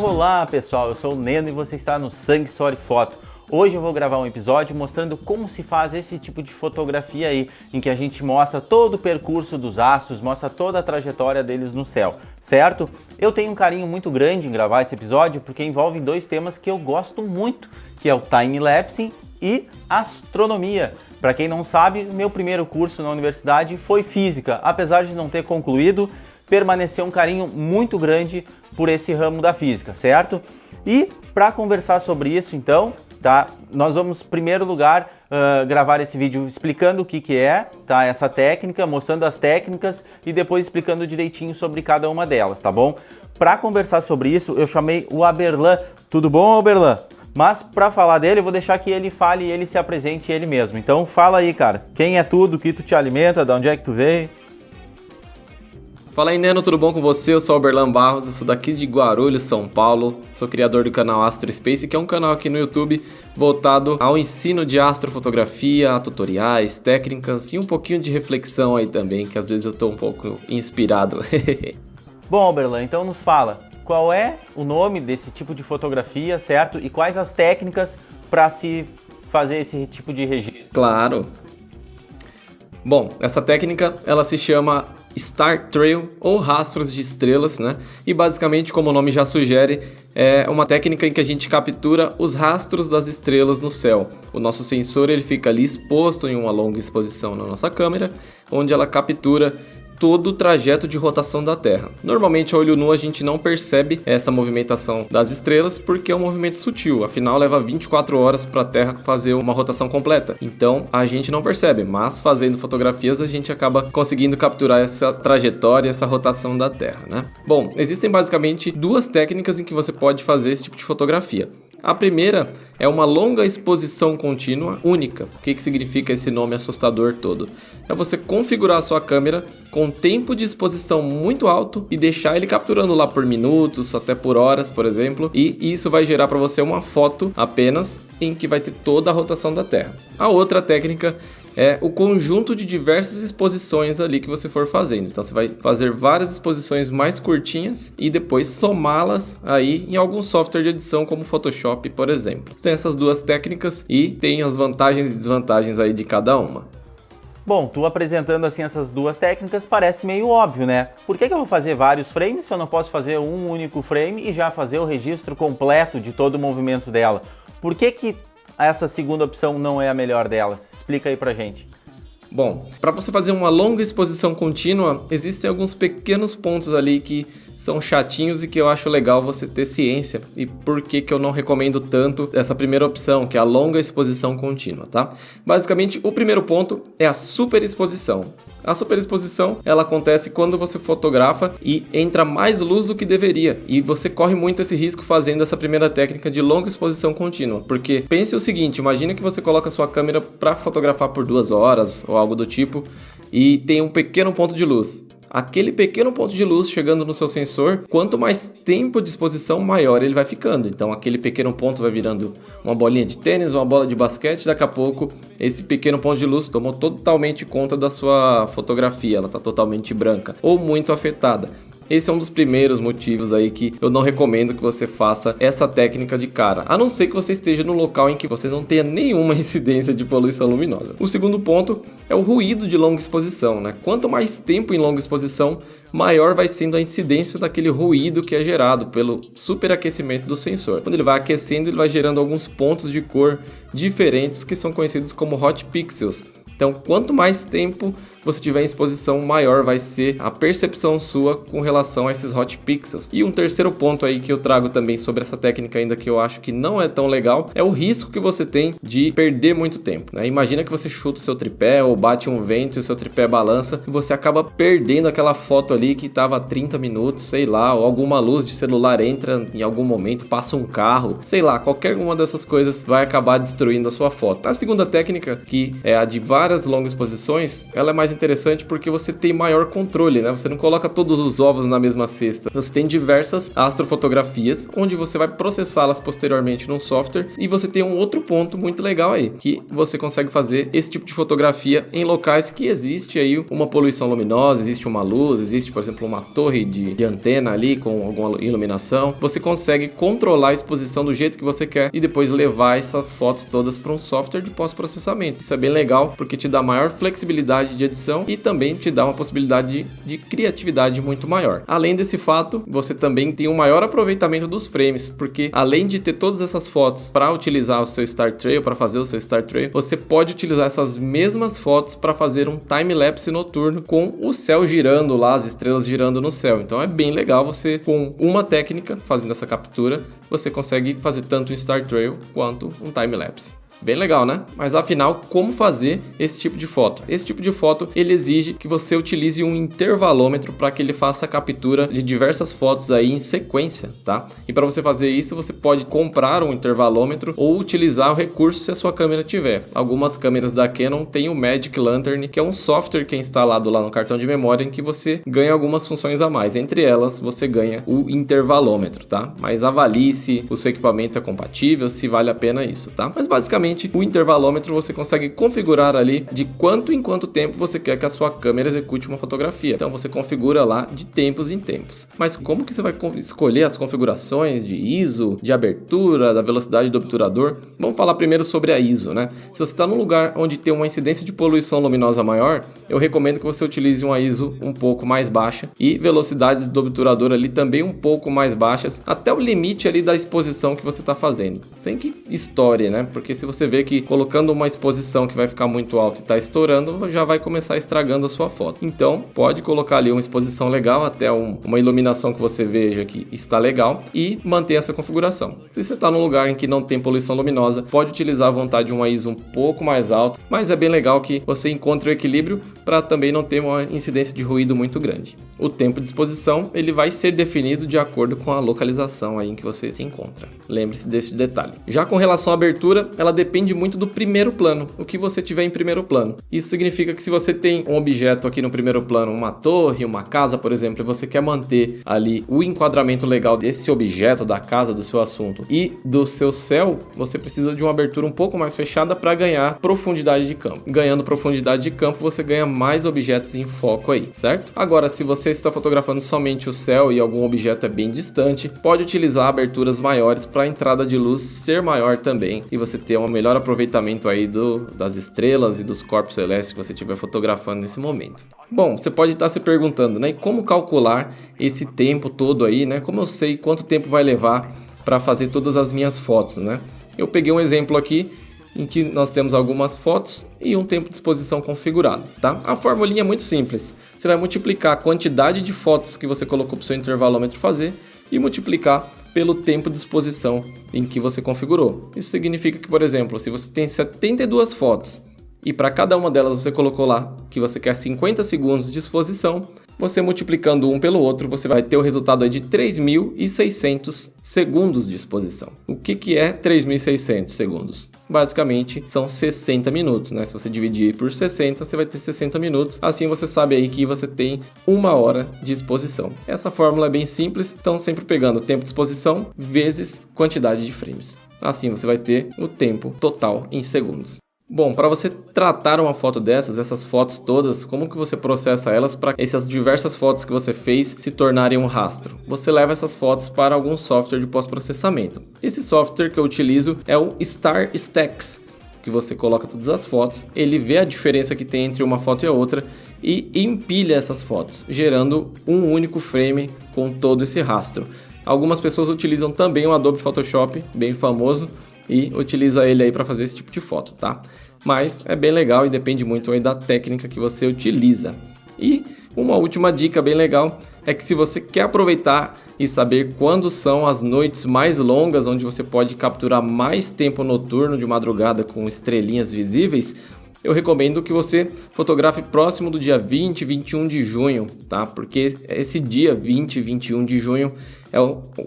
Olá pessoal, eu sou o Neno e você está no Sangue, História e Foto. Hoje eu vou gravar um episódio mostrando como se faz esse tipo de fotografia aí, em que a gente mostra todo o percurso dos astros, mostra toda a trajetória deles no céu, certo? Eu tenho um carinho muito grande em gravar esse episódio porque envolve dois temas que eu gosto muito, que é o time-lapse e astronomia. Para quem não sabe, o meu primeiro curso na universidade foi física, apesar de não ter concluído, permaneceu um carinho muito grande por esse ramo da física, certo? E para conversar sobre isso, então, tá? Nós vamos, em primeiro lugar, gravar esse vídeo explicando o que é, tá? Essa técnica, mostrando as técnicas e depois explicando direitinho sobre cada uma delas, tá bom? Para conversar sobre isso, eu chamei o Aberlan. Tudo bom, Aberlan? Mas para falar dele, eu vou deixar que ele fale e ele se apresente ele mesmo. Então fala aí, cara. Quem é tu, do que tu te alimenta, de onde é que tu veio? Fala aí, Neno, tudo bom com você? Eu sou o Aberlan Barros, eu sou daqui de Guarulhos, São Paulo. Sou criador do canal Astro Space, que é um canal aqui no YouTube voltado ao ensino de astrofotografia, a tutoriais, técnicas e um pouquinho de reflexão aí também, que às vezes eu tô um pouco inspirado. Bom, Aberlan, então nos fala, qual é o nome desse tipo de fotografia, certo? E quais as técnicas para se fazer esse tipo de registro? Claro. Bom, essa técnica, ela se chama Star Trail ou rastros de estrelas, né? E basicamente, como o nome já sugere, é uma técnica em que a gente captura os rastros das estrelas no céu. O nosso sensor ele fica ali exposto em uma longa exposição na nossa câmera, onde ela captura todo o trajeto de rotação da Terra. Normalmente, a olho nu, a gente não percebe essa movimentação das estrelas porque é um movimento sutil, afinal leva 24 horas para a Terra fazer uma rotação completa. Então, a gente não percebe, mas fazendo fotografias a gente acaba conseguindo capturar essa trajetória, essa rotação da Terra, né? Bom, existem basicamente duas técnicas em que você pode fazer esse tipo de fotografia. A primeira é uma longa exposição contínua única. O que significa esse nome assustador todo? É você configurar a sua câmera com tempo de exposição muito alto e deixar ele capturando lá por minutos, até por horas, por exemplo, e isso vai gerar para você uma foto apenas em que vai ter toda a rotação da Terra. A outra técnica é o conjunto de diversas exposições ali que você for fazendo. Então você vai fazer várias exposições mais curtinhas e depois somá-las aí em algum software de edição como Photoshop, por exemplo. Tem essas duas técnicas e tem as vantagens e desvantagens aí de cada uma. Bom, tu apresentando assim essas duas técnicas parece meio óbvio, né? Por que eu vou fazer vários frames se eu não posso fazer um único frame e já fazer o registro completo de todo o movimento dela? Por que essa segunda opção não é a melhor delas? Explica aí pra gente. Bom, para você fazer uma longa exposição contínua, existem alguns pequenos pontos ali que são chatinhos e que eu acho legal você ter ciência e por que eu não recomendo tanto essa primeira opção, que é a longa exposição contínua, tá? Basicamente, o primeiro ponto é a superexposição. A superexposição, ela acontece quando você fotografa e entra mais luz do que deveria e você corre muito esse risco fazendo essa primeira técnica de longa exposição contínua, porque pense o seguinte, imagina que você coloca a sua câmera para fotografar por 2 horas ou algo do tipo e tem um pequeno ponto de luz. Aquele pequeno ponto de luz chegando no seu sensor, quanto mais tempo de exposição, maior ele vai ficando. Então aquele pequeno ponto vai virando uma bolinha de tênis, uma bola de basquete. Daqui a pouco esse pequeno ponto de luz tomou totalmente conta da sua fotografia. Ela está totalmente branca ou muito afetada. Esse é um dos primeiros motivos aí que eu não recomendo que você faça essa técnica de cara, a não ser que você esteja no local em que você não tenha nenhuma incidência de poluição luminosa. O segundo ponto é o ruído de longa exposição, né? Quanto mais tempo em longa exposição, maior vai sendo a incidência daquele ruído que é gerado pelo superaquecimento do sensor. Quando ele vai aquecendo, ele vai gerando alguns pontos de cor diferentes que são conhecidos como hot pixels. Então, quanto mais tempo você tiver em exposição, maior vai ser a percepção sua com relação a esses hot pixels. E um terceiro ponto aí que eu trago também sobre essa técnica ainda que eu acho que não é tão legal, é o risco que você tem de perder muito tempo, né? Imagina que você chuta o seu tripé ou bate um vento e o seu tripé balança e você acaba perdendo aquela foto ali que estava 30 minutos, sei lá, ou alguma luz de celular entra em algum momento, passa um carro, sei lá, qualquer uma dessas coisas vai acabar destruindo a sua foto. A segunda técnica, que é a de várias longas exposições, ela é mais interessante porque você tem maior controle, né? Você não coloca todos os ovos na mesma cesta. Você tem diversas astrofotografias, onde você vai processá-las posteriormente num software, e você tem um outro ponto muito legal aí, que você consegue fazer esse tipo de fotografia em locais que existe aí uma poluição luminosa, existe uma luz, existe, por exemplo, uma torre de antena ali com alguma iluminação. Você consegue controlar a exposição do jeito que você quer e depois levar essas fotos todas para um software de pós-processamento. Isso é bem legal porque te dá maior flexibilidade de edição e também te dá uma possibilidade de criatividade muito maior. Além desse fato, você também tem um maior aproveitamento dos frames, porque além de ter todas essas fotos para utilizar o seu Star Trail, para fazer o seu Star Trail, você pode utilizar essas mesmas fotos para fazer um time-lapse noturno com o céu girando lá, as estrelas girando no céu. Então é bem legal você, com uma técnica, fazendo essa captura, você consegue fazer tanto um Star Trail quanto um time-lapse. Bem legal, né? Mas afinal, como fazer esse tipo de foto? Esse tipo de foto, ele exige que você utilize um intervalômetro para que ele faça a captura de diversas fotos aí em sequência, tá? E para você fazer isso, você pode comprar um intervalômetro ou utilizar o recurso se a sua câmera tiver. Algumas câmeras da Canon têm o Magic Lantern, que é um software que é instalado lá no cartão de memória em que você ganha algumas funções a mais. Entre elas, você ganha o intervalômetro, tá? Mas avalie se o seu equipamento é compatível, se vale a pena isso, tá? Mas basicamente, o intervalômetro você consegue configurar ali de quanto em quanto tempo você quer que a sua câmera execute uma fotografia. Então você configura lá de tempos em tempos. Mas como que você vai escolher as configurações de ISO, de abertura, da velocidade do obturador? Vamos falar primeiro sobre a ISO, né? Se você está num lugar onde tem uma incidência de poluição luminosa maior, eu recomendo que você utilize uma ISO um pouco mais baixa e velocidades do obturador ali também um pouco mais baixas, até o limite ali da exposição que você está fazendo. Sem que estoure, né? Porque se você vê que colocando uma exposição que vai ficar muito alta e está estourando, já vai começar estragando a sua foto. Então, pode colocar ali uma exposição legal, até uma iluminação que você veja que está legal, e manter essa configuração. Se você está num lugar em que não tem poluição luminosa, pode utilizar à vontade uma ISO um pouco mais alta, mas é bem legal que você encontre o equilíbrio para também não ter uma incidência de ruído muito grande. O tempo de exposição, ele vai ser definido de acordo com a localização aí em que você se encontra. Lembre-se desse detalhe. Já com relação à abertura, ela depende muito do primeiro plano, o que você tiver em primeiro plano. Isso significa que se você tem um objeto aqui no primeiro plano, uma torre, uma casa, por exemplo, e você quer manter ali o enquadramento legal desse objeto, da casa, do seu assunto e do seu céu, você precisa de uma abertura um pouco mais fechada para ganhar profundidade de campo. Ganhando profundidade de campo, você ganha mais objetos em foco aí, certo? Agora, se você está fotografando somente o céu e algum objeto é bem distante, pode utilizar aberturas maiores para a entrada de luz ser maior também e você ter um melhor aproveitamento aí das estrelas e dos corpos celestes que você estiver fotografando nesse momento. Bom, você pode estar se perguntando, né? E como calcular esse tempo todo aí, né? Como eu sei quanto tempo vai levar para fazer todas as minhas fotos, né? Eu peguei um exemplo aqui em que nós temos algumas fotos e um tempo de exposição configurado, tá? A formulinha é muito simples. Você vai multiplicar a quantidade de fotos que você colocou para o seu intervalômetro fazer e multiplicar pelo tempo de exposição em que você configurou. Isso significa que, por exemplo, se você tem 72 fotos e para cada uma delas você colocou lá que você quer 50 segundos de exposição, você multiplicando um pelo outro, você vai ter o resultado aí de 3.600 segundos de exposição. O que é 3.600 segundos? Basicamente, são 60 minutos, né? Se você dividir por 60, você vai ter 60 minutos. Assim você sabe aí que você tem 1 hora de exposição. Essa fórmula é bem simples, então sempre pegando o tempo de exposição vezes quantidade de frames. Assim você vai ter o tempo total em segundos. Bom, para você tratar uma foto essas fotos todas, como que você processa elas para essas diversas fotos que você fez se tornarem um rastro? Você leva essas fotos para algum software de pós-processamento. Esse software que eu utilizo é o Star Stacks, que você coloca todas as fotos, ele vê a diferença que tem entre uma foto e a outra e empilha essas fotos, gerando um único frame com todo esse rastro. Algumas pessoas utilizam também o Adobe Photoshop, bem famoso, e utiliza ele aí para fazer esse tipo de foto, tá? Mas é bem legal e depende muito aí da técnica que você utiliza. E uma última dica bem legal é que se você quer aproveitar e saber quando são as noites mais longas, onde você pode capturar mais tempo noturno de madrugada com estrelinhas visíveis, eu recomendo que você fotografe próximo do dia 20 e 21 de junho, tá? Porque esse dia 20 e 21 de junho é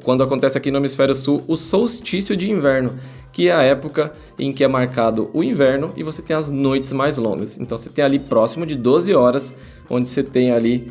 quando acontece aqui no Hemisfério Sul o solstício de inverno, que é a época em que é marcado o inverno e você tem as noites mais longas. Então você tem ali próximo de 12 horas, onde você tem ali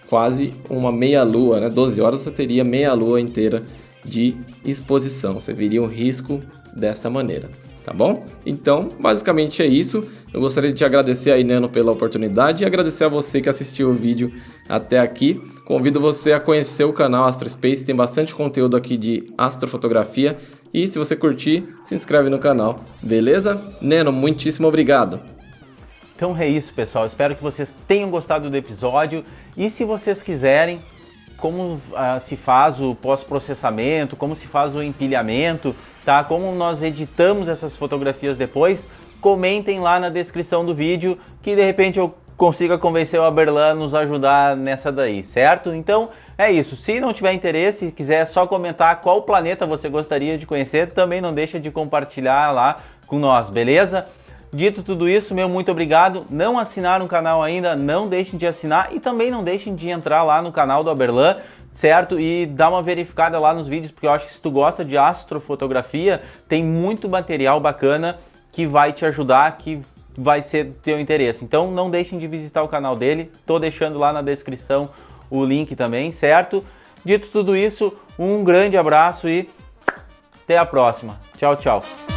quase uma meia-lua, né? 12 horas você teria meia-lua inteira de exposição. Você viria um risco dessa maneira, tá bom? Então, basicamente é isso. Eu gostaria de te agradecer aí, Neno, pela oportunidade e agradecer a você que assistiu o vídeo até aqui. Convido você a conhecer o canal Astrospace, tem bastante conteúdo aqui de astrofotografia. E se você curtir, se inscreve no canal, beleza? Neno, muitíssimo obrigado. Então é isso, pessoal. Espero que vocês tenham gostado do episódio. E se vocês quiserem, como se faz o pós-processamento, como se faz o empilhamento, tá? Como nós editamos essas fotografias depois, comentem lá na descrição do vídeo que de repente eu consiga convencer o Aberlan a nos ajudar nessa daí, certo? Então é isso. Se não tiver interesse, quiser só comentar qual planeta você gostaria de conhecer, também não deixa de compartilhar lá com nós, beleza? Dito tudo isso, meu muito obrigado. Não assinaram o canal ainda, não deixem de assinar e também não deixem de entrar lá no canal do Aberlan, certo? E dar uma verificada lá nos vídeos, porque eu acho que se tu gosta de astrofotografia, tem muito material bacana que vai te ajudar, que vai ser do teu interesse. Então não deixem de visitar o canal dele, tô deixando lá na descrição o link também, certo? Dito tudo isso, um grande abraço e até a próxima. Tchau, tchau.